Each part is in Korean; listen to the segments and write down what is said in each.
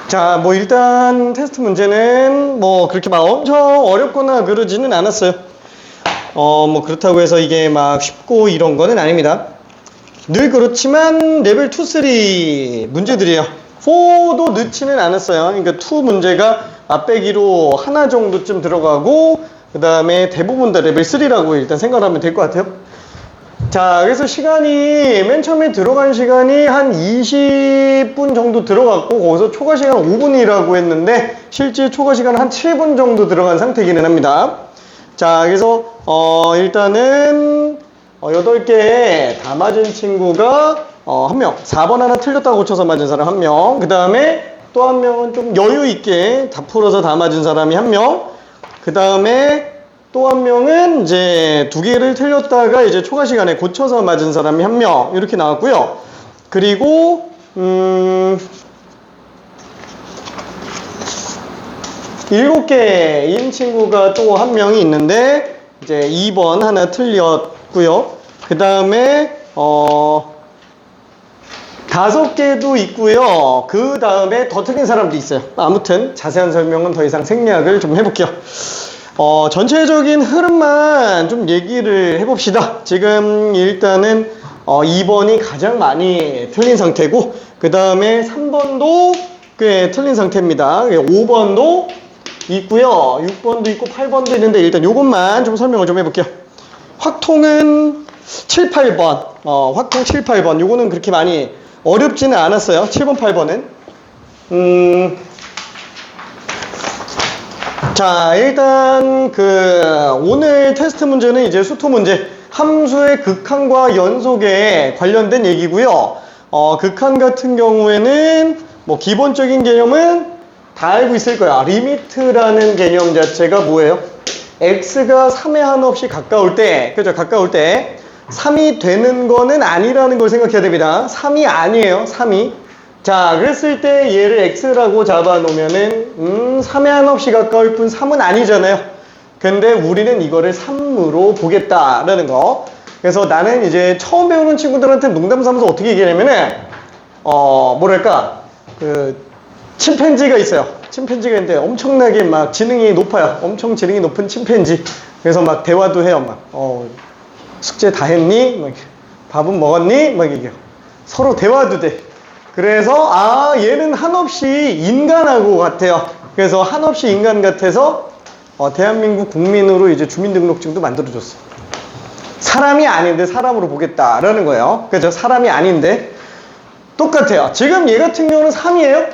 자, 뭐 일단 테스트 문제는 뭐 그렇게 막 엄청 어렵거나 그러지는 않았어요. 뭐 그렇다고 해서 이게 막 쉽고 이런 거는 아닙니다. 늘 그렇지만 레벨 2, 3 문제들이에요. 4도 늦지는 않았어요. 그러니까 2 문제가 앞배기로 하나 정도쯤 들어가고 그 다음에 대부분 다 레벨 3라고 일단 생각하면 될 것 같아요. 자, 그래서 시간이 맨 처음에 들어간 시간이 한 20분 정도 들어갔고 거기서 초과 시간 5분이라고 했는데 실제 초과 시간은 한 7분 정도 들어간 상태이기는 합니다. 자, 그래서 일단은 8개 다 맞은 친구가 1명, 4번 하나 틀렸다고 고쳐서 맞은 사람 1명, 그 다음에 또 1명은 좀 여유 있게 다 풀어서 다 맞은 사람이 1명, 그 다음에 또 1명은 이제 2개를 틀렸다가 이제 초과 시간에 고쳐서 맞은 사람이 1명 이렇게 나왔고요. 그리고 7개인 친구가 또 1명이 있는데 이제 2번 하나 틀렸고요. 그 다음에 5개도 있고요. 그 다음에 더 틀린 사람도 있어요. 아무튼 자세한 설명은 더 이상 생략을 좀 해볼게요. 전체적인 흐름만 좀 얘기를 해봅시다. 지금 일단은 2번이 가장 많이 틀린 상태고 그 다음에 3번도 꽤 틀린 상태입니다. 5번도 있고요. 6번도 있고 8번도 있는데 일단 요것만 좀 설명을 좀 해볼게요. 확통은 7, 8번 확통 7, 8번 요거는 그렇게 많이 어렵지는 않았어요. 7번, 8번은 자, 일단 오늘 테스트 문제는 이제 수투 문제 함수의 극한과 연속에 관련된 얘기고요. 극한 같은 경우에는 뭐 기본적인 개념은 다 알고 있을 거야. 리미트라는 개념 자체가 뭐예요? x가 3에 한없이 가까울 때, 그죠? 가까울 때 3이 되는 거는 아니라는 걸 생각해야 됩니다. 3이 아니에요. 3이. 자, 그랬을 때 얘를 x라고 잡아 놓으면은 3에 한없이 가까울 뿐 3은 아니잖아요. 근데 우리는 이거를 3으로 보겠다라는 거. 그래서 나는 이제 처음 배우는 친구들한테 농담 삼아서 어떻게 얘기하냐면은 뭐랄까 침팬지가 있어요. 침팬지가 있는데 엄청나게 막 지능이 높아요. 엄청 지능이 높은 침팬지. 그래서 막 대화도 해요. 막 숙제 다 했니? 막 밥은 먹었니? 막 얘기해요. 서로 대화도 돼. 그래서 얘는 한없이 인간하고 같아요. 그래서 한없이 인간 같아서 대한민국 국민으로 이제 주민등록증도 만들어줬어. 사람이 아닌데 사람으로 보겠다라는 거예요. 그죠? 사람이 아닌데 똑같아요. 지금 얘 같은 경우는 3이에요?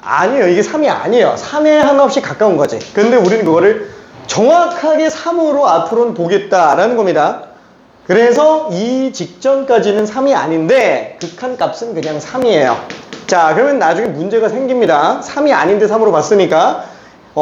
아니에요. 이게 3이 아니에요. 3에 한없이 가까운 거지. 근데 우리는 그거를 정확하게 3으로 앞으로는 보겠다라는 겁니다. 그래서 이 직전까지는 3이 아닌데 극한 값은 그냥 3이에요. 자, 그러면 나중에 문제가 생깁니다. 3이 아닌데 3으로 봤으니까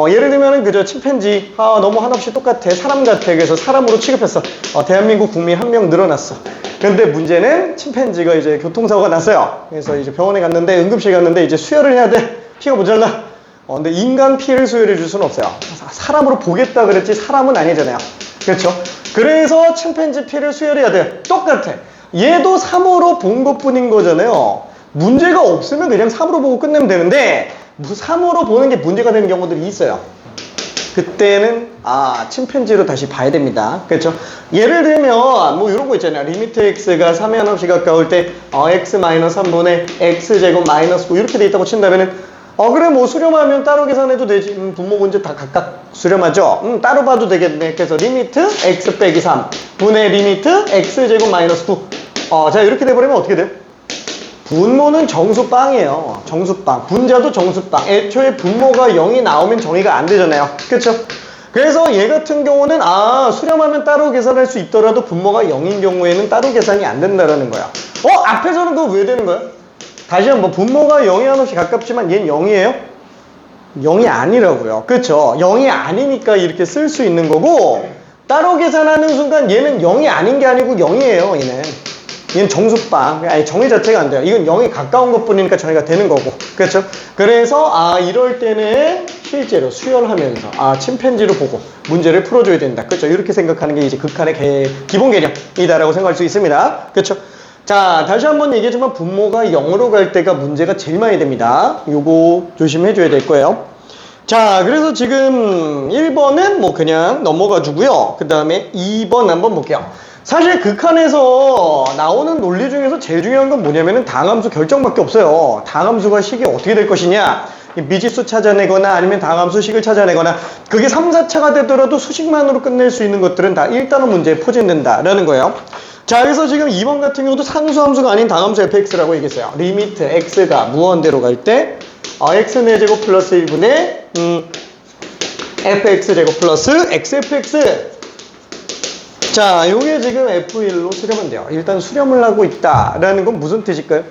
예를 들면은 그저 침팬지 너무 한없이 똑같아. 사람 같아. 그래서 사람으로 취급했어. 대한민국 국민 1명 늘어났어. 근데 문제는 침팬지가 이제 교통사고가 났어요. 그래서 이제 병원에 갔는데 응급실 갔는데 이제 수혈을 해야 돼. 피가 모자라. 근데 인간 피를 수혈해 줄 수는 없어요. 사람으로 보겠다 그랬지 사람은 아니잖아요. 그렇죠? 그래서 침팬지 피를 수혈해야 돼. 똑같아. 얘도 3으로 본 것뿐인 거잖아요. 문제가 없으면 그냥 3으로 보고 끝내면 되는데 3으로 보는 게 문제가 되는 경우들이 있어요. 그때는 침팬지로 다시 봐야 됩니다. 그렇죠? 예를 들면 뭐 이런 거 있잖아요. 리미트 x가 3에 한없이 가까울 때 x 마이너스 3분의 x제곱 마이너스 9 이렇게 돼 있다고 친다면은 그래 뭐 수렴하면 따로 계산해도 되지. 분모 문제 다 각각 수렴하죠. 따로 봐도 되겠네. 그래서 리미트 x 빼기 3 분의 리미트 x제곱 마이너스 9 자 이렇게 돼버리면 어떻게 돼요? 분모는 정수빵이에요. 정수빵. 분자도 정수빵. 애초에 분모가 0이 나오면 정의가 안 되잖아요. 그렇죠? 그래서 얘 같은 경우는 수렴하면 따로 계산할 수 있더라도 분모가 0인 경우에는 따로 계산이 안 된다라는 거야. 앞에서는 그거 왜 되는 거야? 다시 한번 분모가 0에 한없이 가깝지만 얘는 0이에요? 0이 아니라고요. 그렇죠? 0이 아니니까 이렇게 쓸 수 있는 거고 따로 계산하는 순간 얘는 0이 아닌 게 아니고 0이에요. 얘는 정수빵. 아니 정의 자체가 안 돼요. 이건 0이 가까운 것 뿐이니까 정의가 되는 거고. 그렇죠? 그래서 이럴 때는 실제로 수혈하면서 침팬지로 보고 문제를 풀어줘야 된다. 그렇죠? 이렇게 생각하는 게 이제 극한의 기본 개념이다라고 생각할 수 있습니다. 그렇죠? 자, 다시 한번 얘기하지만 분모가 0으로 갈 때가 문제가 제일 많이 됩니다. 요거 조심해 줘야 될 거예요. 자, 그래서 지금 1번은 뭐 그냥 넘어가 주고요. 그 다음에 2번 한번 볼게요. 사실 극한에서 나오는 논리 중에서 제일 중요한 건 뭐냐면은 당함수 결정밖에 없어요. 당함수가 식이 어떻게 될 것이냐, 미지수 찾아내거나 아니면 당함수 식을 찾아내거나, 그게 3, 4차가 되더라도 수식만으로 끝낼 수 있는 것들은 다 1단원 문제에 포진된다라는 거예요. 자, 그래서 지금 2번 같은 경우도 상수함수가 아닌 당함수 fx라고 얘기했어요. 리미트 x가 무한대로 갈 때 x의 제곱 플러스 1분의 fx제곱 플러스 xfx. 자, 요게 지금 f1로 수렴은 돼요. 일단 수렴을 하고 있다라는 건 무슨 뜻일까요?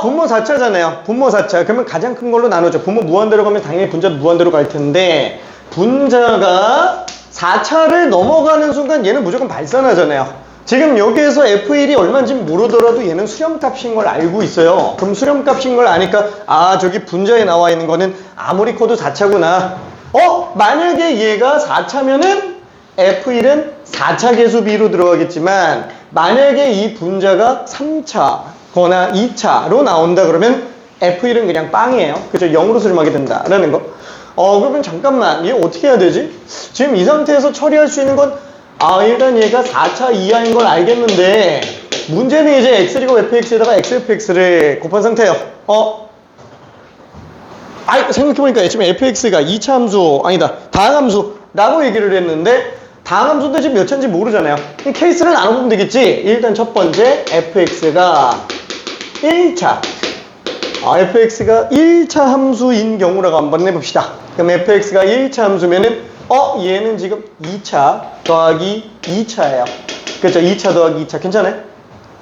분모 4차잖아요. 분모 4차. 그러면 가장 큰 걸로 나누죠. 분모 무한대로 가면 당연히 분자도 무한대로 갈 텐데, 분자가 4차를 넘어가는 순간 얘는 무조건 발산하잖아요. 지금 여기에서 f1이 얼마인지 모르더라도 얘는 수렴값인 걸 알고 있어요. 그럼 수렴값인 걸 아니까, 아, 저기 분자에 나와 있는 거는 아무리 커도 4차구나. 만약에 얘가 4차면은 f1은 4차 계수비로 들어가겠지만, 만약에 이 분자가 3차거나 2차로 나온다 그러면 f1은 그냥 빵이에요. 그죠? 0으로 수렴하게 된다라는 거. 그러면 잠깐만, 얘 어떻게 해야 되지? 지금 이 상태에서 처리할 수 있는 건, 일단 얘가 4차 이하인 걸 알겠는데, 문제는 이제 x 제곱 fx에다가 xfx를 곱한 상태예요. 생각해보니까 지금 fx가 2차 함수, 아니다, 다항함수라고 얘기를 했는데, 다항함수인데 지금 몇 차인지 모르잖아요. 이 케이스를 나눠보면 되겠지. 일단 첫 번째, fx가 1차. fx가 1차 함수인 경우라고 한번 해봅시다. 그럼 fx가 1차 함수면은, 얘는 지금 2차 더하기 2차예요. 그렇죠? 2차 더하기 2차. 괜찮아요?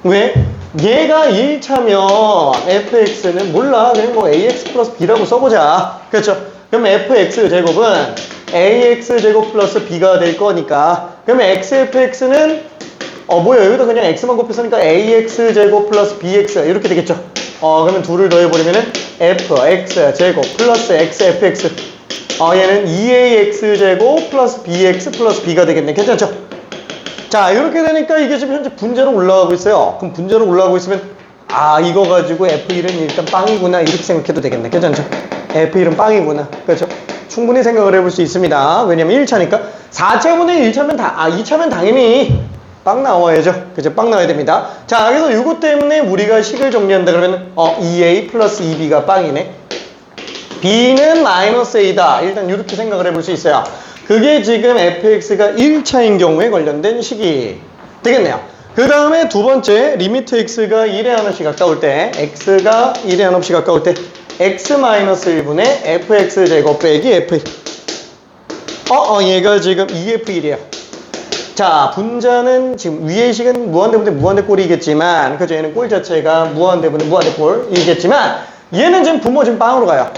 왜? 얘가 1차면 fx는 몰라. 그냥 뭐 ax 플러스 b라고 써보자. 그렇죠? 그럼 fx 제곱은 ax 제곱 플러스 b가 될 거니까. 그러면 xfx는 여기다 그냥 x만 곱했으니까 ax 제곱 플러스 bx 이렇게 되겠죠? 그러면 둘을 더해버리면은 fx 제곱 플러스 xfx. 얘는 2ax 제곱 플러스 bx 플러스 b가 되겠네. 괜찮죠? 자, 이렇게 되니까 이게 지금 현재 분자로 올라가고 있어요. 그럼 분자로 올라가고 있으면, 이거 가지고 f1은 일단 빵이구나, 이렇게 생각해도 되겠네. 괜찮죠? f1은 빵이구나. 그렇죠? 충분히 생각을 해볼 수 있습니다. 왜냐면 1차니까. 4차분의 1차면 2차면 당연히 빵 나와야죠. 그죠? 빵 나와야 됩니다. 자, 그래서 이것 때문에 우리가 식을 정리한다 그러면 2a 플러스 2b가 빵이네. b는 마이너스 a다. 일단 이렇게 생각을 해볼 수 있어요. 그게 지금 fx가 1차인 경우에 관련된 식이 되겠네요. 그 다음에 두 번째, 리미트 x가 1에 한없이 가까울 때, x가 1에 한없이 가까울 때 x-1분의 fx제곱 빼기 f1. 얘가 지금 2f1이에요. 자, 분자는 지금 위의 식은 무한대분의 무한대꼴이겠지만, 그죠? 얘는 꼴 자체가 무한대분의 무한대꼴이겠지만, 얘는 지금 분모 지금 빵으로 가요.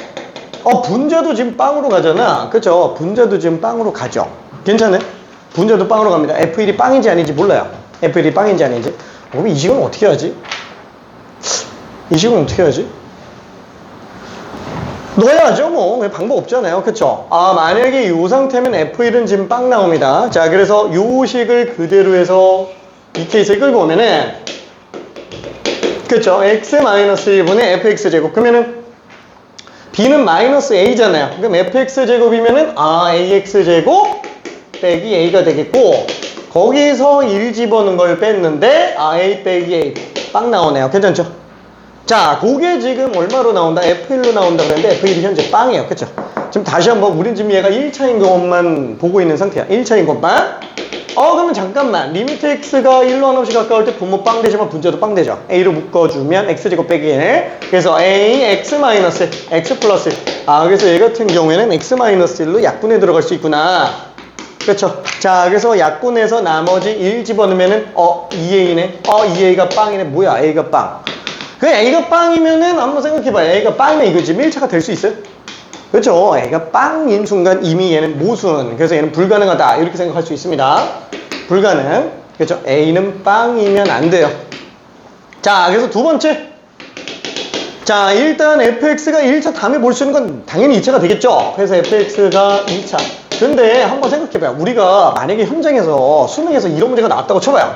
분자도 지금 빵으로 가잖아. 그쵸? 분자도 지금 빵으로 가죠. 괜찮아요? 분자도 빵으로 갑니다. f1이 빵인지 아닌지 몰라요. f1이 빵인지 아닌지. 그럼 이 식은 어떻게 하지? 이 식은 어떻게 하지? 넣어야죠, 뭐. 방법 없잖아요. 그쵸? 만약에 이 상태면 f1은 지금 빵 나옵니다. 자, 그래서 이 식을 그대로 해서 이 케이스를 끌고 오면은, 그쵸? x-1분의 fx제곱. 그러면은, b는 마이너스 a잖아요. 그럼 fx제곱이면은 ax제곱 빼기 a가 되겠고, 거기서 1 집어넣은 걸 뺐는데 a 빼기 a 빵 나오네요. 괜찮죠? 자, 그게 지금 얼마로 나온다? f1로 나온다 그랬는데 f1이 현재 빵이에요. 그쵸? 지금 다시 한번 우린 지금 얘가 1차인 것만 보고 있는 상태야. 1차인 것만. 그러면 잠깐만. 리미트 x가 1로 한없이 가까울 때 분모 빵 되지만 분자도 빵 되죠. a로 묶어주면 x제곱 빼기 1. 그래서 a x 마이너스 x 플러스 1. 그래서 얘 같은 경우에는 x 마이너스 1로 약분에 들어갈 수 있구나. 그렇죠? 자, 그래서 약분해서 나머지 1 집어넣으면은 2a네. 2a가 빵이네. 뭐야, a가 빵. 그 a가 빵이면은 한번 생각해봐요. a가 빵이면 이거 지금 1차가 될 수 있어요? 그렇죠? a가 빵인 순간 이미 얘는 모순. 그래서 얘는 불가능하다. 이렇게 생각할 수 있습니다. 불가능. 그렇죠? a는 빵이면 안 돼요. 자, 그래서 두 번째. 자, 일단 fx가 1차 다음에 볼 수 있는 건 당연히 2차가 되겠죠? 그래서 fx가 2차. 근데 한번 생각해봐요. 우리가 만약에 현장에서 수능에서 이런 문제가 나왔다고 쳐봐요.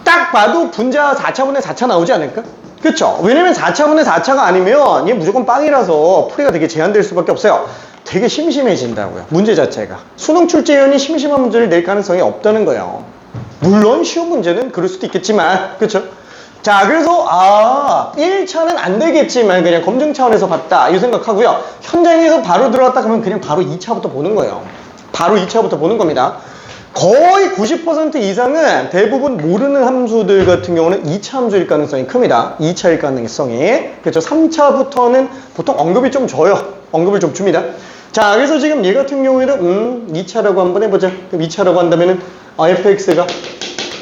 딱 봐도 분자 4차분의 4차 나오지 않을까? 그쵸? 왜냐면 4차분의 4차가 아니면 얘 무조건 빵이라서 풀이가 되게 제한될 수밖에 없어요. 되게 심심해진다고요. 문제 자체가. 수능 출제위원이 심심한 문제를 낼 가능성이 없다는 거예요. 물론 쉬운 문제는 그럴 수도 있겠지만, 그쵸? 자, 그래서 1차는 안 되겠지만 그냥 검증 차원에서 봤다 이 생각하고요. 현장에서 바로 들어왔다 그러면 그냥 바로 2차부터 보는 거예요. 바로 2차부터 보는 겁니다. 거의 90% 이상은 대부분 모르는 함수들 같은 경우는 2차 함수일 가능성이 큽니다. 2차일 가능성이. 그렇죠. 3차부터는 보통 언급이 좀 줘요. 언급을 좀 줍니다. 자, 그래서 지금 얘 같은 경우에는 2차라고 한번 해보자. 그럼 2차라고 한다면은 fx가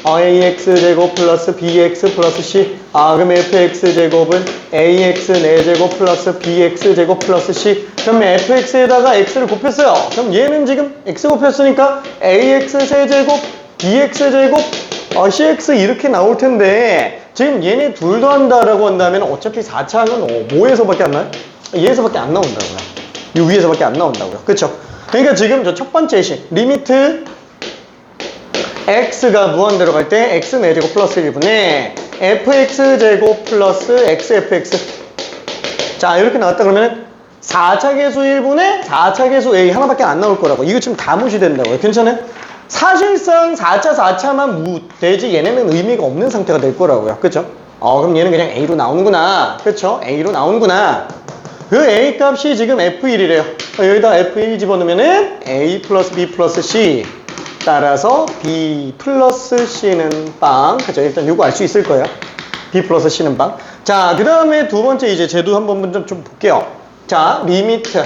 ax 제곱 플러스 bx 플러스 c. 그럼 fx제곱은 ax 4제곱 플러스 bx 제곱 플러스 c. 그럼 fx에다가 x를 곱했어요. 그럼 얘는 지금 x 곱했으니까 ax 세제곱 bx 제곱 cx 이렇게 나올 텐데 지금 얘네 둘 더한다라고 한다면 어차피 4차는 뭐에서밖에 안 나요? 얘에서밖에 안 나온다고요. 이 위에서밖에 안 나온다고요. 그쵸? 그러니까 지금 저 첫 번째 식 리미트 x가 무한대로 갈 때 x 4제곱 플러스 1분의 fx제곱 플러스 xfx. 자, 이렇게 나왔다 그러면 4차 계수 1분의 4차 계수 a 하나밖에 안 나올 거라고. 이거 지금 다 무시된다고요. 괜찮아요? 사실상 4차만 되지 얘네는 의미가 없는 상태가 될 거라고요. 그쵸? 그럼 얘는 그냥 a로 나오는구나. 그쵸? a로 나오는구나. 그 a 값이 지금 f1이래요. 여기다 f1 집어넣으면은 a 플러스 b 플러스 c. 따라서 B 플러스 C는 빵. 그죠? 일단 요거 알 수 있을 거예요. B 플러스 C는 빵. 자, 그 다음에 두 번째 이제 제도 한번 좀 볼게요. 자, 리미트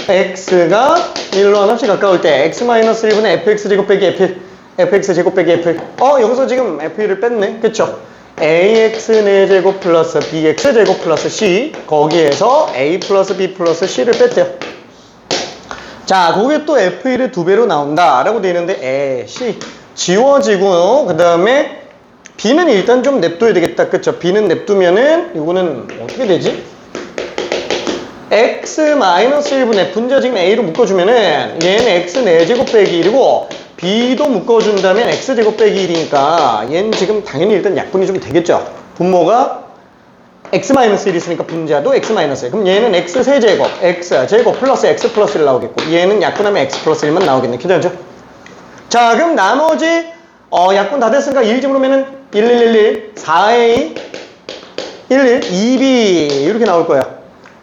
X가 1로 하나씩 가까울 때 X-1분의 fx제곱 빼기 fx제곱 빼기 f1. 여기서 지금 f1을 뺐네. 그쵸? ax 4제곱 플러스 bx제곱 플러스 c. 거기에서 a 플러스 b 플러스 c를 뺐대요. 자, 그게 또 F1의 2배로 나온다 라고 되어 있는데 C 지워지고 그 다음에 B는 일단 좀 냅둬야 되겠다. 그쵸? B는 냅두면은 이거는 어떻게 되지? X-1분의 분자 지금 A로 묶어주면은 얘는 X 4제곱 빼기 1이고 B도 묶어준다면 X제곱 빼기 1이니까 얘는 지금 당연히 일단 약분이 좀 되겠죠? 분모가 x-1 있으니까 분자도 x-1. 그럼 얘는 x 세제곱, x제곱 플러스 x 플러스 1 나오겠고 얘는 약분하면 x 플러스 1만 나오겠네. 괜찮죠? 자, 그럼 나머지 약분 다 됐으니까 1 집어넣으면은 1111, 4a, 11, 2b 이렇게 나올 거야.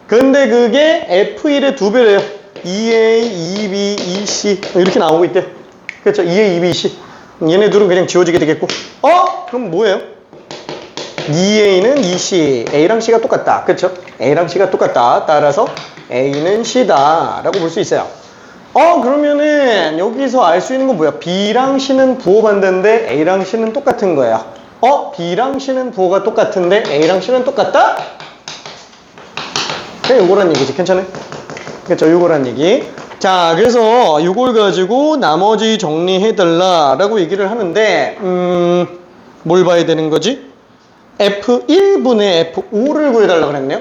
근데 그게 f1의 2배래요. 2a, 2b, 2c 이렇게 나오고 있대. 그렇죠? 2a, 2b, 2c. 얘네 둘은 그냥 지워지게 되겠고. 그럼 뭐예요? 2a는 2c, a랑 c가 똑같다. 그쵸? a랑 c가 똑같다. 따라서 a는 c다 라고 볼 수 있어요. 그러면은 여기서 알 수 있는 건 뭐야? b랑 c는 부호 반대인데 a랑 c는 똑같은 거예요. b랑 c는 부호가 똑같은데 a랑 c는 똑같다? 그냥 요거란 얘기지. 괜찮아요? 그쵸? 요거란 얘기. 자, 그래서 요걸 가지고 나머지 정리해달라 라고 얘기를 하는데 뭘 봐야 되는 거지? F1분의 F5를 구해달라고 그랬네요.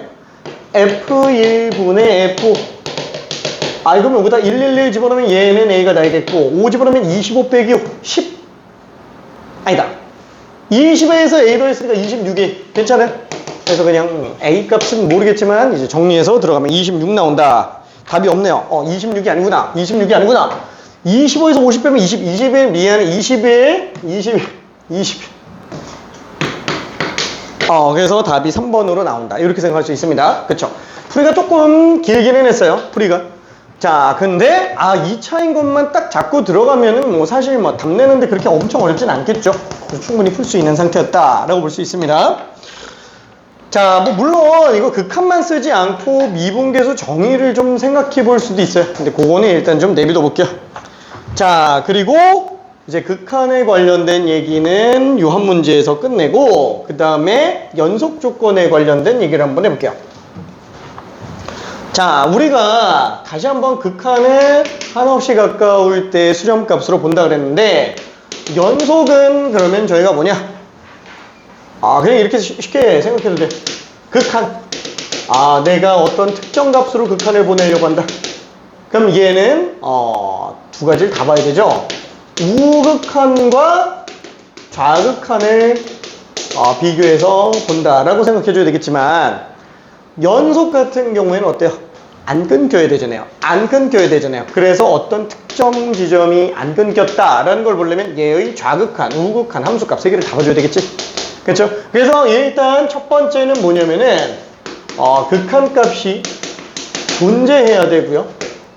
F1분의 F5. 그러면 여기다 111 집어넣으면 얘는 A가 나겠고 5 집어넣으면 25 빼기 5, 10. 아니다. 20에서 A 더했으니까 26이. 괜찮아요? 그래서 그냥 A 값은 모르겠지만 이제 정리해서 들어가면 26 나온다. 답이 없네요. 26이 아니구나. 26이 아니구나. 25에서 50 빼면 20. 20에 미안해. 20. 그래서 답이 3번으로 나온다. 이렇게 생각할 수 있습니다. 그쵸? 풀이가 조금 길기는 했어요. 풀이가. 자, 근데 2차인 것만 딱 잡고 들어가면은 뭐 사실 뭐 답 내는데 그렇게 엄청 어렵진 않겠죠. 충분히 풀 수 있는 상태였다라고 볼 수 있습니다. 자, 뭐 물론 이거 극한만 쓰지 않고 미분계수 정의를 좀 생각해 볼 수도 있어요. 근데 그거는 일단 좀 내비둬 볼게요. 자, 그리고 이제 극한에 관련된 얘기는 요 한 문제에서 끝내고 그 다음에 연속 조건에 관련된 얘기를 한번 해볼게요. 자, 우리가 다시 한번 극한에 한없이 가까울 때 수렴값으로 본다 그랬는데 연속은 그러면 저희가 뭐냐? 그냥 이렇게 쉽게 생각해도 돼. 극한. 내가 어떤 특정 값으로 극한을 보내려고 한다. 그럼 얘는 두 가지를 다 봐야 되죠. 우극한과 좌극한을 비교해서 본다라고 생각해 줘야 되겠지만, 연속 같은 경우에는 어때요? 안 끊겨야 되잖아요. 안 끊겨야 되잖아요. 그래서 어떤 특정 지점이 안 끊겼다라는 걸 보려면 얘의 좌극한, 우극한 함수값 세 개를 다 봐줘야 되겠지? 그렇죠? 그래서 일단 첫 번째는 뭐냐면은 극한값이 존재해야 되고요.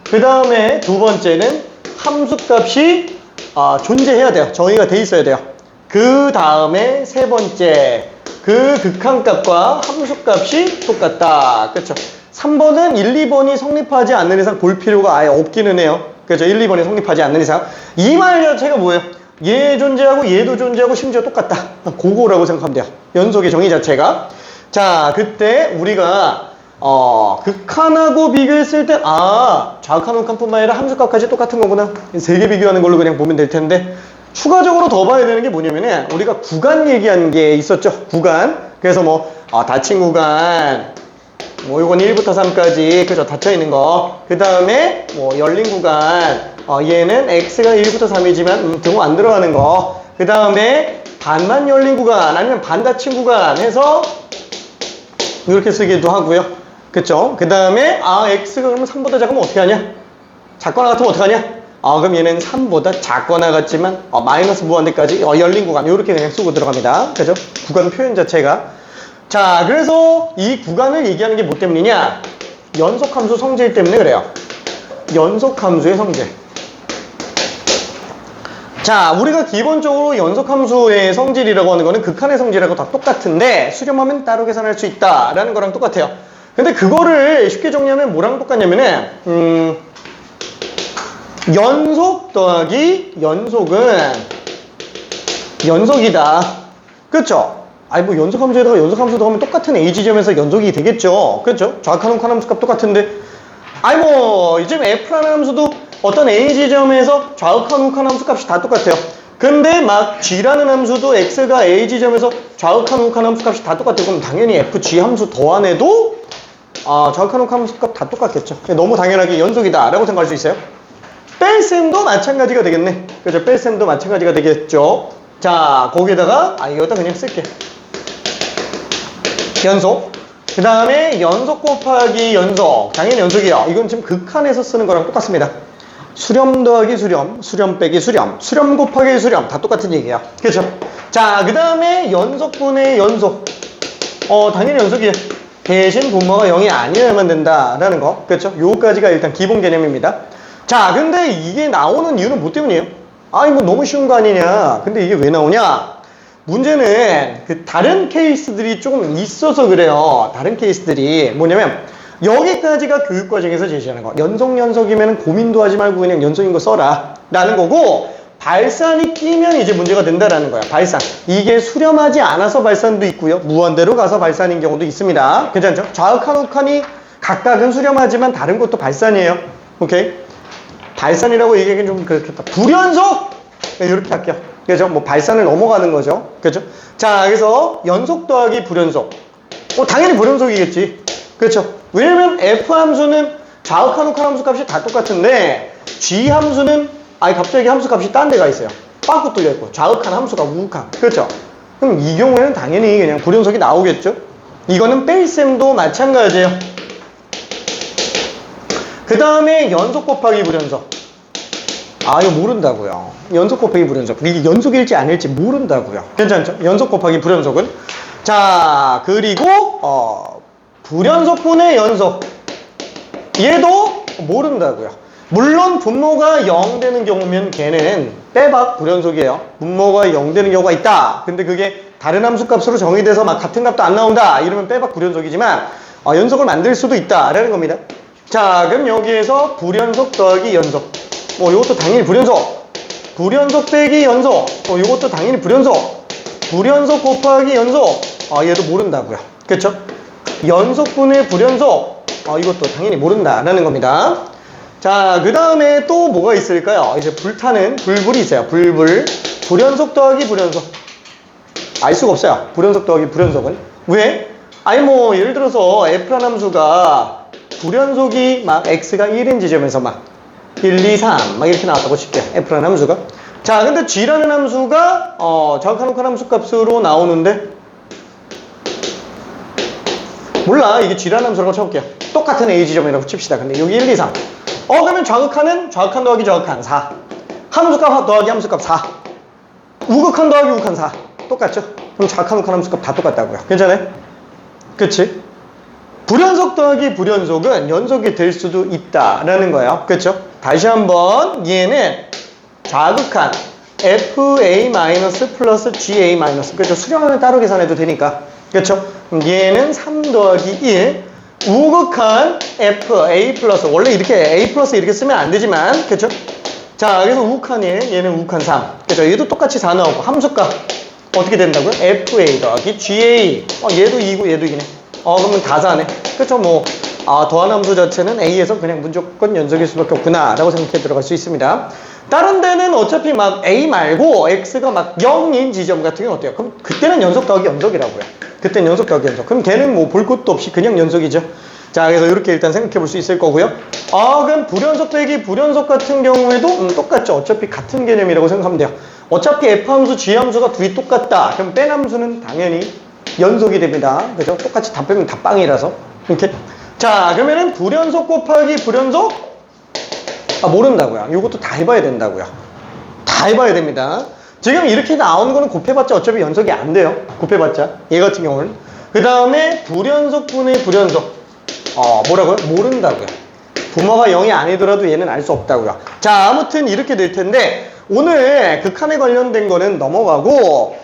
그 다음에 두 번째는 함수값이 존재해야 돼요. 정의가 돼 있어야 돼요. 그 다음에 세 번째, 그 극한값과 함수값이 똑같다. 그렇죠? 3번은 1, 2번이 성립하지 않는 이상 볼 필요가 아예 없기는 해요. 그렇죠? 1, 2번이 성립하지 않는 이상. 이 말 자체가 뭐예요? 얘 존재하고 얘도 존재하고 심지어 똑같다. 그거라고 생각하면 돼요. 연속의 정의 자체가. 자, 그때 우리가 극한하고 비교했을 때 좌극한, 우극한뿐만 아니라 함수값까지 똑같은 거구나. 세 개 비교하는 걸로 그냥 보면 될 텐데, 추가적으로 더 봐야 되는 게 뭐냐면은 우리가 구간 얘기한 게 있었죠. 구간. 그래서 닫힌 구간, 요건 1부터 3까지 그죠, 닫혀 있는 거. 그 다음에 열린 구간, 얘는 x가 1부터 3이지만 등호 안 들어가는 거. 그 다음에 반만 열린 구간 아니면 반 닫힌 구간 해서 이렇게 쓰기도 하고요. 그쵸? 그 다음에 x가 그러면 3보다 작으면 어떻게 하냐? 작거나 같으면 어떻게 하냐? 그럼 얘는 3보다 작거나 같지만 마이너스 무한대까지 열린 구간 이렇게 그냥 쓰고 들어갑니다. 그죠? 구간 표현 자체가. 자, 그래서 이 구간을 얘기하는 게 뭐 때문이냐? 연속함수 성질 때문에 그래요. 연속함수의 성질. 자, 우리가 기본적으로 연속함수의 성질이라고 하는 거는 극한의 성질하고 다 똑같은데 수렴하면 따로 계산할 수 있다라는 거랑 똑같아요. 근데 그거를 쉽게 정리하면 뭐랑 똑같냐면은 연속 더하기 연속은 연속이다. 그렇죠? 연속함수에다가 연속함수 더하면 똑같은 A 지점에서 연속이 되겠죠. 그렇죠? 좌극한, 우극한 함수값 똑같은데 지금 F라는 함수도 어떤 A 지점에서 좌극한, 우극한 함수값이 다 똑같아요. 근데 막 G라는 함수도 X가 A 지점에서 좌극한, 우극한 함수값이 다 똑같아요. 그럼 당연히 F, G 함수 더안해도 좌극한, 우극한 함수값 다 똑같겠죠. 너무 당연하게 연속이다 라고 생각할 수 있어요. 뺄셈도 마찬가지가 되겠네. 그죠? 뺄셈도 마찬가지가 되겠죠. 자, 거기에다가 여기다 그냥 쓸게. 연속. 그 다음에 연속 곱하기 연속. 당연히 연속이에요. 이건 지금 극한에서 쓰는 거랑 똑같습니다. 수렴 더하기 수렴, 수렴 빼기 수렴, 수렴 곱하기 수렴 다 똑같은 얘기예요. 그렇죠? 자, 그 다음에 연속분의 연속. 당연히 연속이에요. 대신 분모가 0이 아니어야만 된다라는 거. 그렇죠? 요까지가 일단 기본 개념입니다. 자, 근데 이게 나오는 이유는 뭐 때문이에요? 너무 쉬운 거 아니냐. 근데 이게 왜 나오냐? 문제는 다른 케이스들이 조금 있어서 그래요. 다른 케이스들이 뭐냐면 여기까지가 교육과정에서 제시하는 거. 연속이면 고민도 하지 말고 그냥 연속인 거 써라 라는 거고, 발산이 끼면 이제 문제가 된다라는 거야. 발산. 이게 수렴하지 않아서 발산도 있고요. 무한대로 가서 발산인 경우도 있습니다. 괜찮죠? 좌극한, 우극한이 각각은 수렴하지만 다른 것도 발산이에요. 오케이? 발산이라고 얘기하기는 좀 그렇겠다. 불연속! 이렇게 할게요. 그죠? 발산을 넘어가는 거죠. 그죠? 자, 그래서 연속 더하기 불연속. 당연히 불연속이겠지. 그렇죠? 왜냐면 F 함수는 좌극한, 우극한 함수 값이 다 똑같은데 G 함수는 갑자기 함수 값이 딴 데가 있어요. 빵꾸 뚫려 있고 좌극한 함수가 우극한. 그렇죠? 그럼 이 경우에는 당연히 그냥 불연속이 나오겠죠? 이거는 뺄셈도 마찬가지예요. 그 다음에 연속 곱하기 불연속. 이거 모른다고요. 연속 곱하기 불연속. 이게 연속일지 아닐지 모른다고요. 괜찮죠? 연속 곱하기 불연속은. 자, 그리고 불연속분의 연속. 얘도 모른다고요. 물론 분모가 0 되는 경우면 걔는 빼박 불연속이에요. 분모가 0 되는 경우가 있다. 근데 그게 다른 함수값으로 정의돼서 막 같은 값도 안 나온다. 이러면 빼박 불연속이지만 연속을 만들 수도 있다라는 겁니다. 자, 그럼 여기에서 불연속 더하기 연속. 요것도 당연히 불연속. 불연속 빼기 연속. 요것도 당연히 불연속. 불연속 곱하기 연속. 얘도 모른다고요. 그쵸? 연속분의 불연속. 이것도 당연히 모른다라는 겁니다. 자, 그 다음에 또 뭐가 있을까요? 이제 불타는 불불이 있어요. 불불. 불연속 더하기 불연속. 알 수가 없어요. 불연속 더하기 불연속은. 왜? 예를 들어서 F라는 함수가 불연속이 막 X가 1인 지점에서 막 1, 2, 3 막 이렇게 나왔다고 칠게요. F라는 함수가. 자, 근데 g라는 함수가 좌극한 함수 값으로 나오는데 몰라. 이게 g라는 함수라고 쳐볼게요. 똑같은 a 지점이라고 칩시다. 근데 여기 1, 2, 3. 그러면 좌극한은 좌극한 더하기 좌극한 4. 함수값 더하기 함수값 4. 우극한 더하기 우극한 4. 똑같죠? 그럼 좌극한 우극한 함수값 다 똑같다고요. 괜찮아요? 그치? 불연속 더하기 불연속은 연속이 될 수도 있다라는 거예요. 그렇죠? 다시 한번 얘는 좌극한 fa- 플러스 ga-, 그렇죠? 수렴하면 따로 계산해도 되니까. 그렇죠? 얘는 3 더하기 1. 우극한 fa 플러스, 원래 이렇게 a 플러스 이렇게 쓰면 안 되지만, 그렇죠? 자, 그래서 우극한 1, 얘는 우극한 3. 그렇죠? 얘도 똑같이 4 나오고 함수값 어떻게 된다고요? fa 더하기 ga. 얘도 2고 얘도 2네. 그러면 다 4네. 그렇죠? 더한 함수 자체는 a에서 그냥 무조건 연속일 수밖에 없구나 라고 생각해 들어갈 수 있습니다. 다른 데는 어차피 막 a 말고 x가 막 0인 지점 같은 경우는 어때요? 그럼 그때는 연속 더하기 연속이라고요. 그때는 연속 더하기 연속. 그럼 걔는 뭐 볼 것도 없이 그냥 연속이죠. 자, 그래서 이렇게 일단 생각해 볼 수 있을 거고요. 그럼 불연속 빼기 불연속 같은 경우에도 똑같죠. 어차피 같은 개념이라고 생각하면 돼요. 어차피 f 함수, g 함수가 둘이 똑같다. 그럼 뺀 함수는 당연히 연속이 됩니다. 그죠? 똑같이 다 빼면 다 빵이라서. 이렇게. 자, 그러면은 불연속 곱하기 불연속? 모른다고요. 이것도 다 해봐야 된다고요. 다 해봐야 됩니다. 지금 이렇게 나오는 거는 곱해봤자 어차피 연속이 안 돼요. 곱해봤자. 얘 같은 경우는. 그 다음에 불연속분의 불연속. 뭐라고요? 모른다고요. 부모가 0이 아니더라도 얘는 알 수 없다고요. 자, 아무튼 이렇게 될 텐데 오늘 극한에 관련된 거는 넘어가고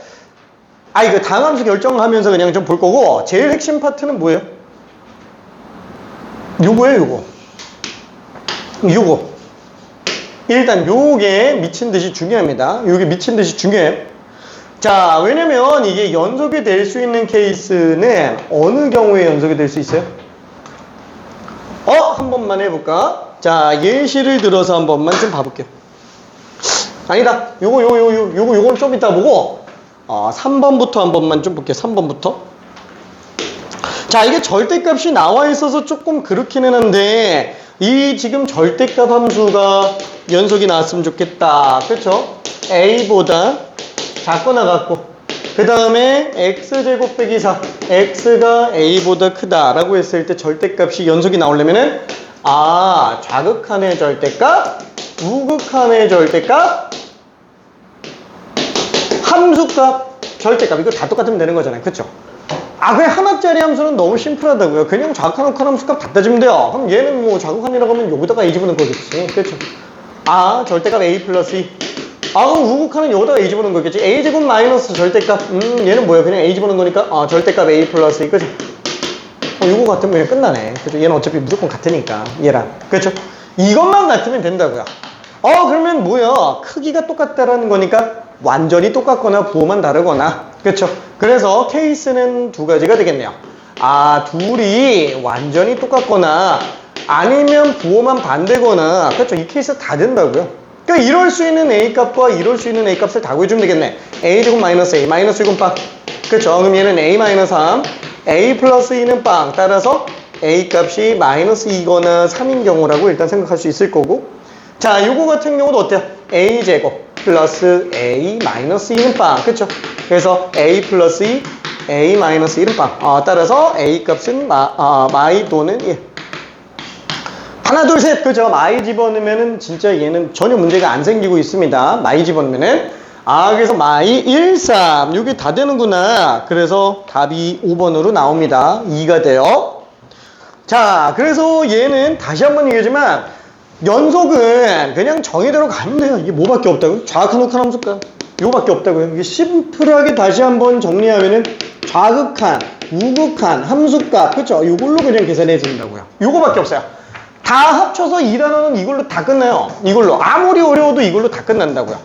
이거 다항함수 결정하면서 그냥 좀 볼 거고 제일 핵심 파트는 뭐예요? 요거예요, 요거. 일단 요게 미친 듯이 중요합니다. 요게 미친 듯이 중요해요. 자, 왜냐면 이게 연속이 될 수 있는 케이스는 어느 경우에 연속이 될 수 있어요? 한 번만 해볼까? 자, 예시를 들어서 한 번만 좀 봐볼게요. 아니다. 요건 좀 이따 보고 3번부터 한 번만 좀 볼게요. 3번부터. 자, 이게 절대값이 나와 있어서 조금 그렇기는 한데 이 지금 절대값 함수가 연속이 나왔으면 좋겠다. 그렇죠? a보다 작거나 같고 그 다음에 x제곱 빼기 4 x가 a보다 크다라고 했을 때 절대값이 연속이 나오려면은 좌극한의 절대값, 우극한의 절대값, 함수값, 절대값 이거 다 똑같으면 되는 거잖아요. 그쵸? 그냥 하나짜리 함수는 너무 심플하다고요. 그냥 좌극한, 우극한 함수값 다 따지면 돼요. 그럼 얘는 뭐 좌극한이라고 하면 여기다가 a 집어넣은 거겠지. 그렇죠? 절대값 a 플러스 2. 그럼 우극한은 여기다가 a 집어넣은 거겠지. a제곱 마이너스 절대값. 얘는 뭐야? 그냥 a 집어넣은 거니까 절대값 a 플러스 2. 그죠? 이거 같으면 그냥 끝나네. 그죠? 얘는 어차피 무조건 같으니까. 얘랑. 그렇죠? 이것만 같으면 된다고요. 그러면 뭐야? 크기가 똑같다라는 거니까 완전히 똑같거나 부호만 다르거나. 그렇죠? 그래서 케이스는 두 가지가 되겠네요. 둘이 완전히 똑같거나 아니면 부호만 반대거나. 그렇죠? 이 케이스 다 된다고요. 그러니까 이럴 수 있는 a 값과 이럴 수 있는 a 값을 다 구해주면 되겠네. a제곱 마이너스 a 마이너스 1은 빵. 그렇죠? 그럼 얘는 a 마이너스 3 a 플러스 2는 빵. 따라서 a 값이 마이너스 2거나 3인 경우라고 일단 생각할 수 있을 거고. 자, 요거 같은 경우도 어때요? a 제곱 플러스 a 마이너스 2는 빵. 그쵸? 그래서 a 플러스 2 a 마이너스 1은 빵. 따라서 a 값은 마이 또는 1. 하나 둘 셋. 그죠? 마이 집어넣으면은 진짜 얘는 전혀 문제가 안 생기고 있습니다. 마이 집어넣으면은 그래서 마이 1, 3 이게 다 되는구나. 그래서 답이 5번으로 나옵니다. 2가 돼요. 자, 그래서 얘는 다시 한번 얘기하지만 연속은 그냥 정의대로 가면 돼요. 이게 뭐밖에 없다고요? 좌극한, 우극한 함수값 이거밖에 없다고요. 이게 심플하게 다시 한번 정리하면은 좌극한, 우극한 함수값, 그쵸? 이걸로 그냥 계산해 준다고요. 이거밖에 없어요. 다 합쳐서 이 단어는 이걸로 다 끝나요. 이걸로 아무리 어려워도 이걸로 다 끝난다고요.